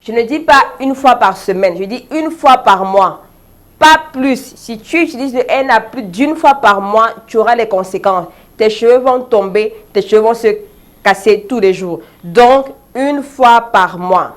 Je ne dis pas une fois par semaine, je dis une fois par mois. Pas plus. Si tu utilises le henna plus d'une fois par mois, tu auras les conséquences. Tes cheveux vont tomber, tes cheveux vont se casser tous les jours. Donc, une fois par mois.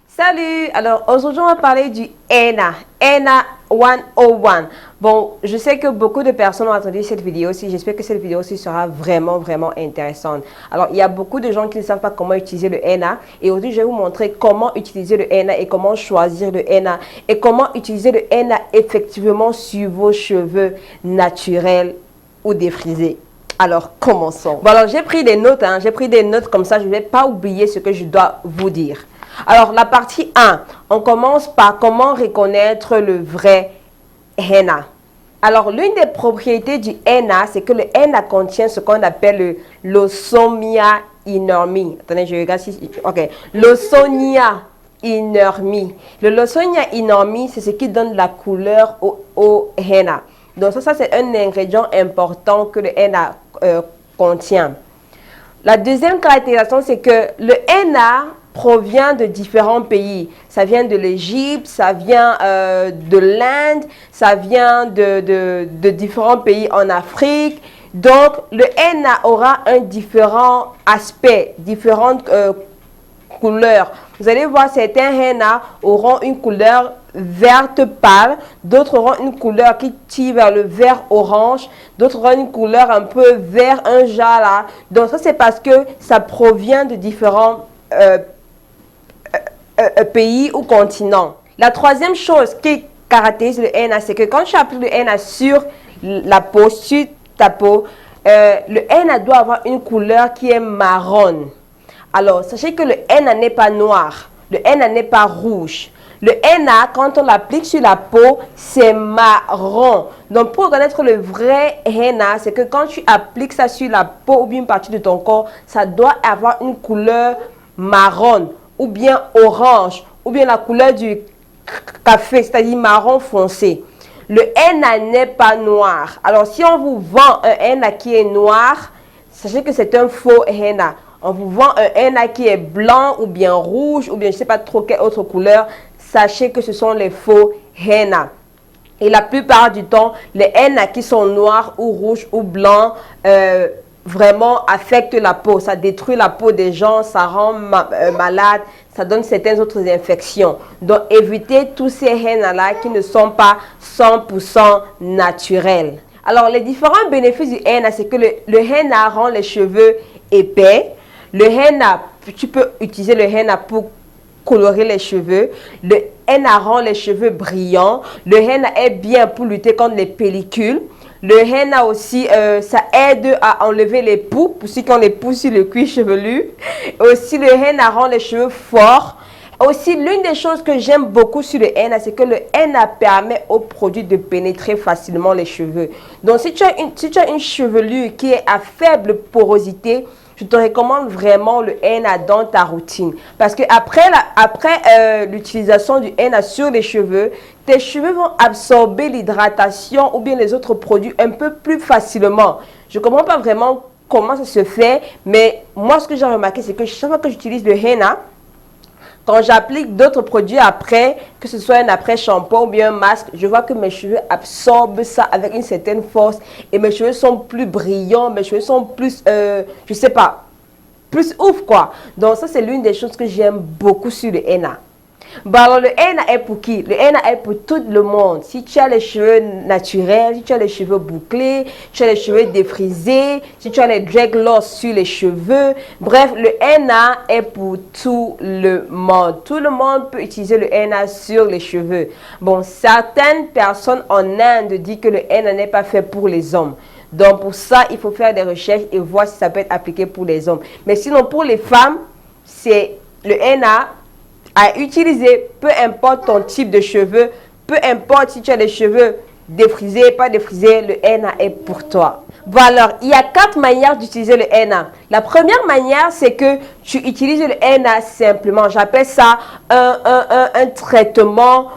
Salut! Alors, aujourd'hui, on va parler du henna. Henna 101. Bon, je sais que beaucoup de personnes ont entendu cette vidéo aussi. J'espère que cette vidéo aussi sera vraiment intéressante. Alors, il y a beaucoup de gens qui ne savent pas comment utiliser le henna. Et aujourd'hui, je vais vous montrer comment utiliser le henna et comment choisir le henna. Et comment utiliser le henna effectivement sur vos cheveux naturels ou défrisés. Alors, commençons. Bon, alors, j'ai pris des notes. J'ai pris des notes comme ça. Je ne vais pas oublier ce que je dois vous dire. Alors, la partie 1, on commence par comment reconnaître le vrai henna. Alors, l'une des propriétés du henna, c'est que le henna contient ce qu'on appelle le Lawsonia inermi. Attendez, je regarde si... Ok. Lawsonia inermi. Le Lawsonia inermi, c'est ce qui donne la couleur au henna. Donc, ça c'est un ingrédient important que le henna contient. La deuxième caractérisation, c'est que le henna provient de différents pays. Ça vient de l'Égypte, ça vient de l'Inde, ça vient de différents pays en Afrique. Donc, le henna aura un différent aspect, différentes couleurs. Vous allez voir, certains henna auront une couleur verte pâle, d'autres auront une couleur qui tire vers le vert orange, d'autres auront une couleur un peu vert, un jaune. Donc, ça, c'est parce que ça provient de différents pays ou continent. La troisième chose qui caractérise le henna, c'est que quand tu appliques le henna sur la peau, sur ta peau, le henna doit avoir une couleur qui est marron. Alors, sachez que le henna n'est pas noir, le henna n'est pas rouge. Le henna, quand on l'applique sur la peau, c'est marron. Donc, pour reconnaître le vrai henna, c'est que quand tu appliques ça sur la peau ou bien une partie de ton corps, ça doit avoir une couleur marron ou bien orange, ou bien la couleur du café, c'est-à-dire marron foncé. Le henna n'est pas noir. Alors, si on vous vend un henna qui est noir, sachez que c'est un faux henna. On vous vend un henna qui est blanc, ou bien rouge, ou bien je ne sais pas trop quelle autre couleur, sachez que ce sont les faux henna. Et la plupart du temps, les henna qui sont noirs, ou rouges, ou blancs, vraiment affecte la peau, ça détruit la peau des gens, ça rend malade, ça donne certaines autres infections. Donc, évitez tous ces henna-là qui ne sont pas 100% naturels. Alors, les différents bénéfices du henna, c'est que le henna rend les cheveux épais. Le henna, tu peux utiliser le henna pour colorer les cheveux. Le henna rend les cheveux brillants. Le henna est bien pour lutter contre les pellicules. Le henna aussi, ça aide à enlever les poux, pour ceux qui ont les poux sur le cuir chevelu. Aussi, le henna rend les cheveux forts. Aussi, l'une des choses que j'aime beaucoup sur le henna, c'est que le henna permet au produit de pénétrer facilement les cheveux. Donc, si tu as une chevelure qui est à faible porosité, je te recommande vraiment le henna dans ta routine. Parce que après l'utilisation du henna sur les cheveux, tes cheveux vont absorber l'hydratation ou bien les autres produits un peu plus facilement. Je ne comprends pas vraiment comment ça se fait, mais moi, ce que j'ai remarqué, c'est que chaque fois que j'utilise le henna, quand j'applique d'autres produits après, que ce soit un après-shampoing ou bien un masque, je vois que mes cheveux absorbent ça avec une certaine force et mes cheveux sont plus brillants, mes cheveux sont plus, je sais pas, plus ouf quoi. Donc ça, c'est l'une des choses que j'aime beaucoup sur le henna. Bon, alors le henna est pour qui? Le henna est pour tout le monde. Si tu as les cheveux naturels, si tu as les cheveux bouclés, tu as les cheveux défrisés, si tu as les dreadlocks sur les cheveux, bref, le henna est pour tout le monde. Tout le monde peut utiliser le henna sur les cheveux. Bon, certaines personnes en Inde disent que le henna n'est pas fait pour les hommes. Donc pour ça, il faut faire des recherches et voir si ça peut être appliqué pour les hommes. Mais sinon, pour les femmes, c'est le henna à utiliser, peu importe ton type de cheveux, peu importe si tu as des cheveux défrisés, pas défrisés, le henna est pour toi. Bon alors, il y a 4 manières d'utiliser le henna. La première manière, c'est que tu utilises le henna simplement. J'appelle ça un traitement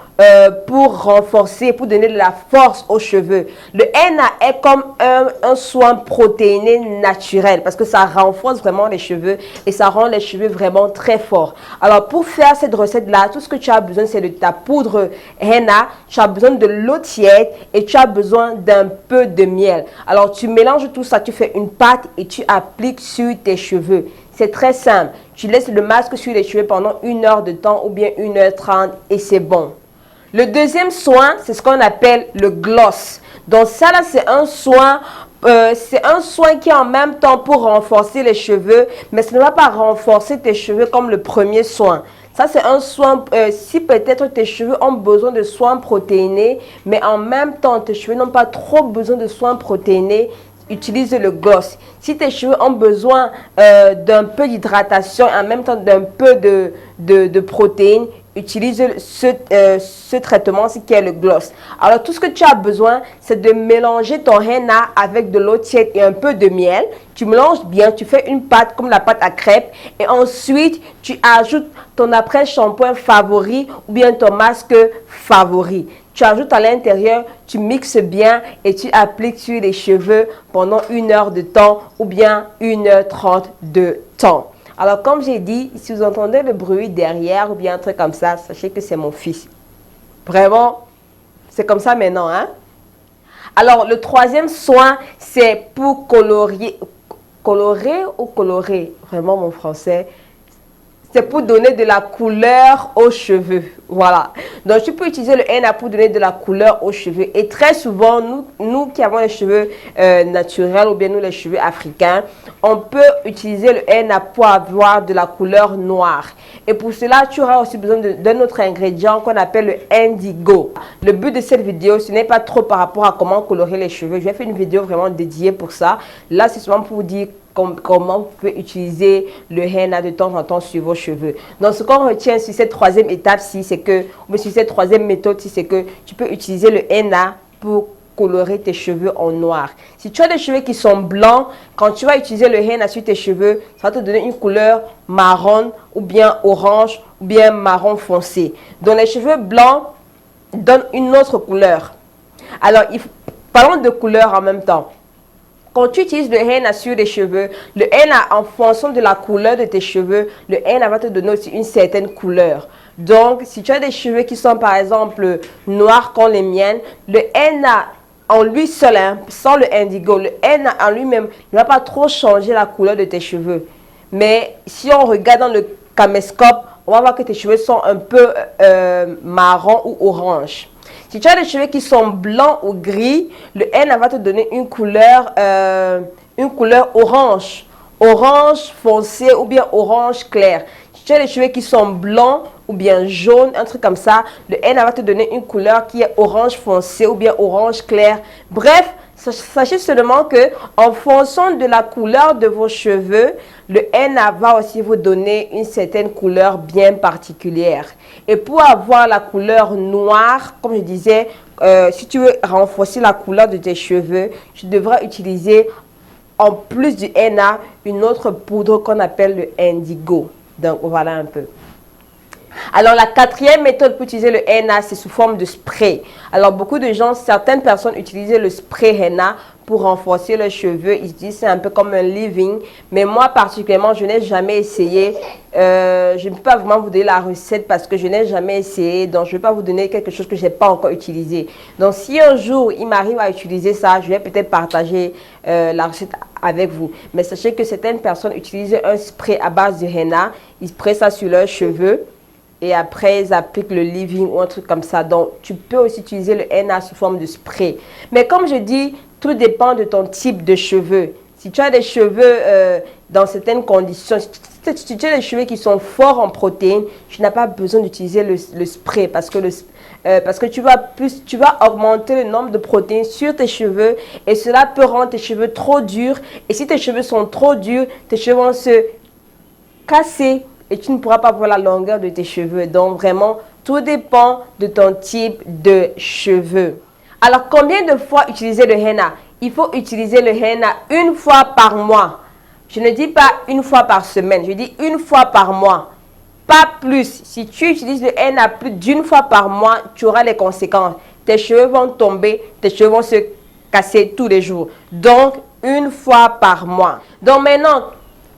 pour renforcer, pour donner de la force aux cheveux. Le henna est comme un soin protéiné naturel parce que ça renforce vraiment les cheveux et ça rend les cheveux vraiment très forts. Alors pour faire cette recette-là, tout ce que tu as besoin, c'est de ta poudre henna, tu as besoin de l'eau tiède et tu as besoin d'un peu de miel. Alors tu mélanges tout ça, tu fais une pâte et tu appliques sur tes cheveux. C'est très simple. Tu laisses le masque sur les cheveux pendant 1 heure de temps ou bien 1h30 et c'est bon. Le deuxième soin, c'est ce qu'on appelle le gloss. Donc ça là, c'est un soin qui est en même temps pour renforcer les cheveux, mais ça ne va pas renforcer tes cheveux comme le premier soin. Ça, c'est un soin, si peut-être tes cheveux ont besoin de soins protéinés, mais en même temps, tes cheveux n'ont pas trop besoin de soins protéinés, utilise le gloss. Si tes cheveux ont besoin d'un peu d'hydratation et en même temps d'un peu de protéines, utilise ce traitement-ci qui est le gloss. Alors, tout ce que tu as besoin, c'est de mélanger ton henna avec de l'eau tiède et un peu de miel. Tu mélanges bien, tu fais une pâte comme la pâte à crêpes et ensuite, tu ajoutes ton après-shampoing favori ou bien ton masque favori. Tu ajoutes à l'intérieur, tu mixes bien et tu appliques sur les cheveux pendant 1 heure de temps ou bien 1h30 de temps. Alors, comme j'ai dit, si vous entendez le bruit derrière ou bien un truc comme ça, sachez que c'est mon fils. Vraiment, c'est comme ça maintenant, hein? Alors, le troisième soin, c'est pour colorer ou colorer? Vraiment, mon français. C'est pour donner de la couleur aux cheveux. Voilà. Donc, tu peux utiliser le henna pour donner de la couleur aux cheveux. Et très souvent, nous qui avons les cheveux naturels ou bien nous les cheveux africains, on peut utiliser le henna pour avoir de la couleur noire. Et pour cela, tu auras aussi besoin d'un autre ingrédient qu'on appelle le indigo. Le but de cette vidéo, ce n'est pas trop par rapport à comment colorer les cheveux. Je vais faire une vidéo vraiment dédiée pour ça. Là, c'est seulement pour vous dire comment vous pouvez utiliser le henna de temps en temps sur vos cheveux. Donc, ce qu'on retient sur cette troisième étape-ci, c'est que, ou sur cette troisième méthode-ci, c'est que tu peux utiliser le henna pour colorer tes cheveux en noir. Si tu as des cheveux qui sont blancs, quand tu vas utiliser le henna sur tes cheveux, ça va te donner une couleur marron ou bien orange ou bien marron foncé. Donc, les cheveux blancs donnent une autre couleur. Alors, parlons de couleur en même temps. Quand tu utilises le henna sur les cheveux, le henna, en fonction de la couleur de tes cheveux, le henna va te donner aussi une certaine couleur. Donc, si tu as des cheveux qui sont par exemple noirs comme les miennes, le henna en lui seul, hein, sans le indigo, le henna en lui-même ne va pas trop changer la couleur de tes cheveux. Mais si on regarde dans le caméscope, on va voir que tes cheveux sont un peu marron ou orange. Si tu as des cheveux qui sont blancs ou gris, le henna va te donner une couleur orange. Orange foncé ou bien orange clair. Si tu as des cheveux qui sont blancs ou bien jaunes, un truc comme ça, le henna va te donner une couleur qui est orange foncé ou bien orange clair. Bref, sachez seulement que en fonction de la couleur de vos cheveux, le henna va aussi vous donner une certaine couleur bien particulière. Et pour avoir la couleur noire, comme je disais, si tu veux renforcer la couleur de tes cheveux, tu devras utiliser en plus du henna une autre poudre qu'on appelle le indigo. Donc voilà un peu. Alors, la quatrième méthode pour utiliser le henna, c'est sous forme de spray. Alors, beaucoup de gens, certaines personnes utilisent le spray henna pour renforcer leurs cheveux. Ils se disent c'est un peu comme un leave-in. Mais moi, particulièrement, je n'ai jamais essayé. Je ne peux pas vraiment vous donner la recette parce que je n'ai jamais essayé. Donc, je ne vais pas vous donner quelque chose que je n'ai pas encore utilisé. Donc, si un jour, il m'arrive à utiliser ça, je vais peut-être partager la recette avec vous. Mais sachez que certaines personnes utilisent un spray à base de henna. Ils sprayent ça sur leurs cheveux. Et après, ils appliquent le leave-in ou un truc comme ça. Donc, tu peux aussi utiliser le henna sous forme de spray. Mais comme je dis, tout dépend de ton type de cheveux. Si tu as des cheveux dans certaines conditions, si tu as des cheveux qui sont forts en protéines, tu n'as pas besoin d'utiliser le spray parce que tu vas augmenter le nombre de protéines sur tes cheveux et cela peut rendre tes cheveux trop durs. Et si tes cheveux sont trop durs, tes cheveux vont se casser. Et tu ne pourras pas voir la longueur de tes cheveux. Donc, vraiment, tout dépend de ton type de cheveux. Alors, combien de fois utiliser le henna? Il faut utiliser le henna 1 fois par mois. Je ne dis pas 1 fois par semaine, je dis 1 fois par mois. pas plus. Si tu utilises le henna plus d'une fois par mois, tu auras les conséquences. Tes cheveux vont tomber, tes cheveux vont se casser tous les jours. Donc, une fois par mois. Donc maintenant,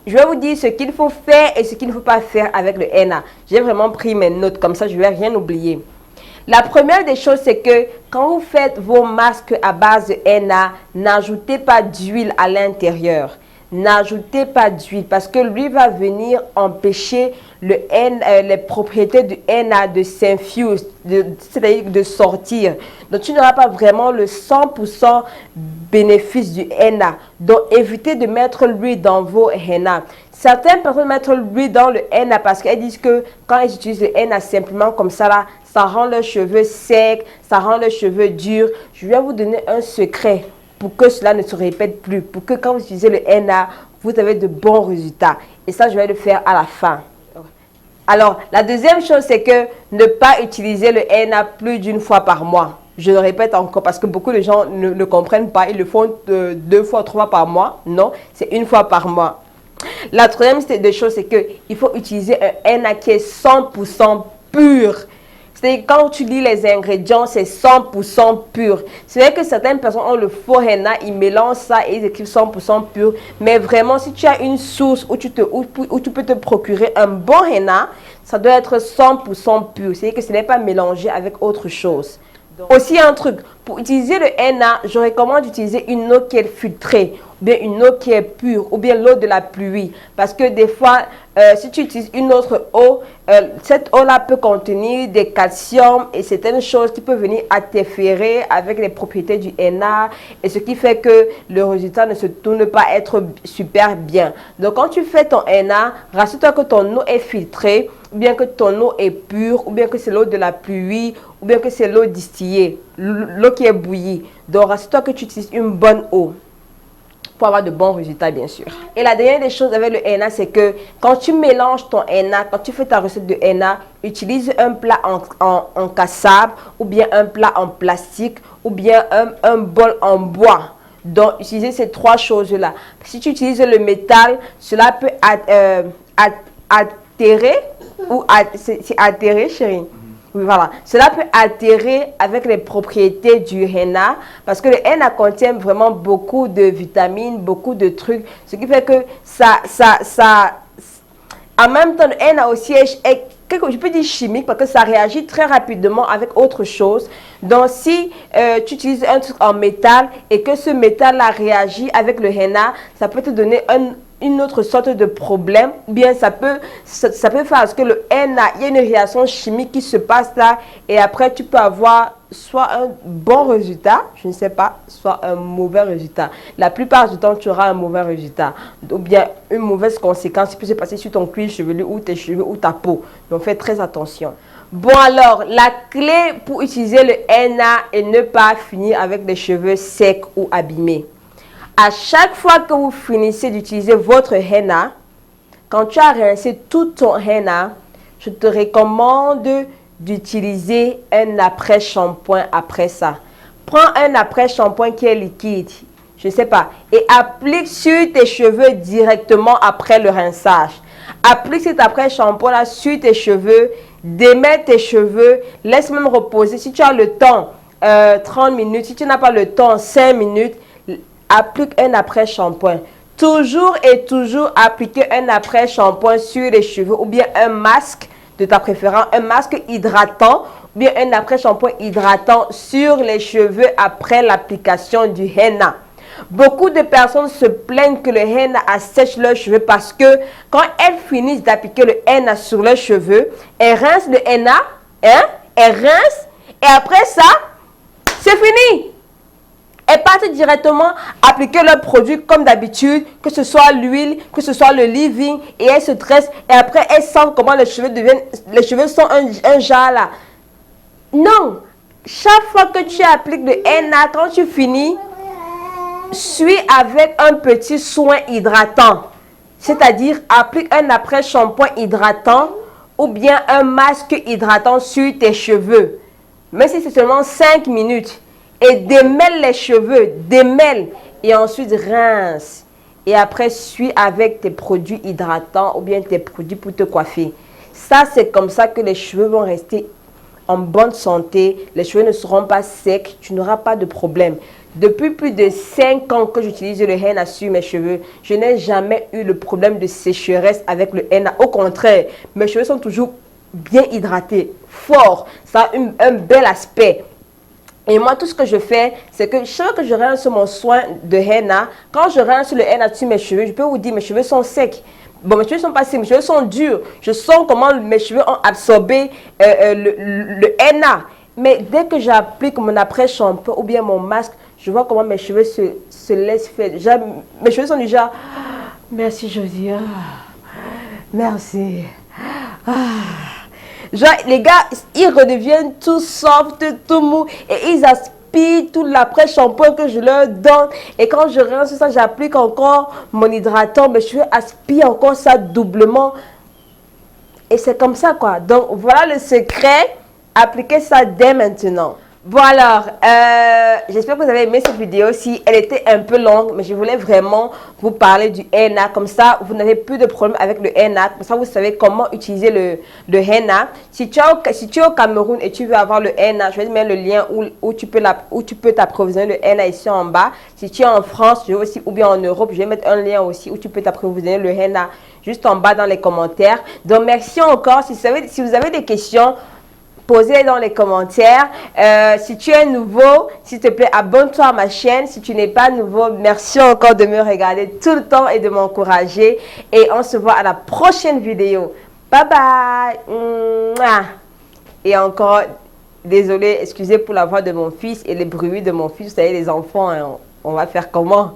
je vais vous dire ce qu'il faut faire et ce qu'il ne faut pas faire avec le henna. J'ai vraiment pris mes notes, comme ça je ne vais rien oublier. La première des choses, c'est que quand vous faites vos masques à base de henna, n'ajoutez pas d'huile à l'intérieur. N'ajoutez pas d'huile parce que lui va venir empêcher les propriétés du henna de s'infuse, c'est-à-dire de sortir. Donc, tu n'auras pas vraiment le 100% bénéfice du henna. Donc, évitez de mettre l'huile dans vos henna. Certaines personnes mettent l'huile dans le henna parce qu'elles disent que quand elles utilisent le henna simplement comme ça, là, ça rend leurs cheveux secs, ça rend leurs cheveux durs. Je vais vous donner un secret pour que cela ne se répète plus, pour que quand vous utilisez le henna, vous avez de bons résultats. Et ça, je vais le faire à la fin. Alors, la deuxième chose, c'est que ne pas utiliser le henna plus d'une fois par mois. Je le répète encore parce que beaucoup de gens ne comprennent pas. Ils le font 2 fois, 3 fois par mois. Non, c'est une fois par mois. La troisième des choses, c'est qu'il faut utiliser un henna qui est 100% pur. C'est quand tu lis les ingrédients, c'est 100% pur. C'est vrai que certaines personnes ont le faux henna, ils mélangent ça et ils écrivent 100% pur. Mais vraiment, si tu as une source où tu peux te procurer un bon henna, ça doit être 100% pur. C'est-à-dire que ce n'est pas mélangé avec autre chose. Aussi un truc, pour utiliser le henna, je recommande d'utiliser une eau qui est filtrée, ou bien une eau qui est pure, ou bien l'eau de la pluie. Parce que des fois, si tu utilises une autre eau, cette eau-là peut contenir des calciums et certaines choses qui peuvent venir interférer avec les propriétés du henna. Et ce qui fait que le résultat ne se tourne pas être super bien. Donc quand tu fais ton henna, rassure-toi que ton eau est filtrée, ou bien que ton eau est pure, ou bien que c'est l'eau de la pluie, ou bien que c'est l'eau distillée, l'eau qui est bouillie. Donc, rassure-toi que tu utilises une bonne eau pour avoir de bons résultats, bien sûr. Et la dernière des choses avec le henna, c'est que quand tu mélanges ton henna, quand tu fais ta recette de henna, utilise un plat en cassave, ou bien un plat en plastique, ou bien un bol en bois. Donc, utilisez ces 3 choses-là. Si tu utilises le métal, cela peut altérer, ou c'est altérer, chérie? Oui, voilà. Cela peut altérer avec les propriétés du henna parce que le henna contient vraiment beaucoup de vitamines, beaucoup de trucs, ce qui fait que en même temps, le henna aussi est je peux dire chimique parce que ça réagit très rapidement avec autre chose. Donc, si tu utilises un truc en métal et que ce métal-là réagit avec le henna, ça peut te donner une autre sorte de problème, ou bien ça peut faire ce que le henna, il y a une réaction chimique qui se passe là, et après tu peux avoir soit un bon résultat, je ne sais pas, soit un mauvais résultat. La plupart du temps, tu auras un mauvais résultat, ou bien une mauvaise conséquence qui peut se passer sur ton cuir chevelu ou tes cheveux ou ta peau. Donc fais très attention. Bon alors, la clé pour utiliser le henna et ne pas finir avec des cheveux secs ou abîmés. À chaque fois que vous finissez d'utiliser votre henna, quand tu as rincé tout ton henna, je te recommande d'utiliser un après-shampoing après ça. Prends un après-shampoing qui est liquide, je ne sais pas, et applique sur tes cheveux directement après le rinçage. Applique cet après-shampoing-là sur tes cheveux, démêle tes cheveux, laisse même reposer. Si tu as le temps, 30 minutes, si tu n'as pas le temps, 5 minutes, applique un après-shampoing. Toujours et toujours appliquer un après-shampoing sur les cheveux ou bien un masque de ta préférence, un masque hydratant ou bien un après-shampoing hydratant sur les cheveux après l'application du henna. Beaucoup de personnes se plaignent que le henna assèche leurs cheveux parce que quand elles finissent d'appliquer le henna sur leurs cheveux, elles rincent le henna, elles rincent et après ça, c'est fini. Elles partent directement appliquer leurs produits comme d'habitude, que ce soit l'huile, que ce soit le leave-in, et elles se dressent et après elles sentent comment les cheveux sont un jar là. Non, chaque fois que tu appliques le henna, quand tu finis, suis avec un petit soin hydratant. C'est-à-dire applique un après-shampoing hydratant ou bien un masque hydratant sur tes cheveux. Même si c'est seulement 5 minutes. Et démêle les cheveux, démêle et ensuite rince. Et après, suis avec tes produits hydratants ou bien tes produits pour te coiffer. Ça, c'est comme ça que les cheveux vont rester en bonne santé, les cheveux ne seront pas secs, tu n'auras pas de problème. Depuis plus de 5 ans que j'utilise le henna sur mes cheveux, je n'ai jamais eu le problème de sécheresse avec le henna. Au contraire, mes cheveux sont toujours bien hydratés, forts, ça a un bel aspect. Et moi, tout ce que je fais, c'est que chaque fois que je rince sur mon soin de henna, quand je rince le henna sur mes cheveux, je peux vous dire, mes cheveux sont secs. Bon, mes cheveux sont pas secs, mes cheveux sont durs. Je sens comment mes cheveux ont absorbé le henna. Mais dès que j'applique mon après-shampoing ou bien mon masque, je vois comment mes cheveux se laissent faire. Déjà, mes cheveux sont déjà... Merci, Josia. Merci. Ah. Genre, les gars, ils redeviennent tout soft, tout mou, et ils aspirent tout l'après-shampoing que je leur donne. Et quand je rince ça, j'applique encore mon hydratant, mes cheveux aspirent encore ça doublement. Et c'est comme ça, quoi. Donc, voilà le secret. Appliquez ça dès maintenant. Bon alors, j'espère que vous avez aimé cette vidéo. Si elle était un peu longue, mais je voulais vraiment vous parler du henna. Comme ça, vous n'avez plus de problème avec le henna. Comme ça, vous savez comment utiliser le henna. Si tu es au Cameroun et tu veux avoir le henna, je vais te mettre le lien où tu peux t'approvisionner le henna ici en bas. Si tu es en France, je vais aussi, ou bien en Europe, je vais mettre un lien aussi où tu peux t'approvisionner le henna juste en bas dans les commentaires. Donc, merci encore. Si vous avez des questions, posez-les dans les commentaires. Si tu es nouveau, s'il te plaît, abonne-toi à ma chaîne. Si tu n'es pas nouveau, merci encore de me regarder tout le temps et de m'encourager. Et on se voit à la prochaine vidéo. Bye bye. Mouah. Et encore, désolé, excusez pour la voix de mon fils et les bruits de mon fils. Vous savez, les enfants, hein, on va faire comment?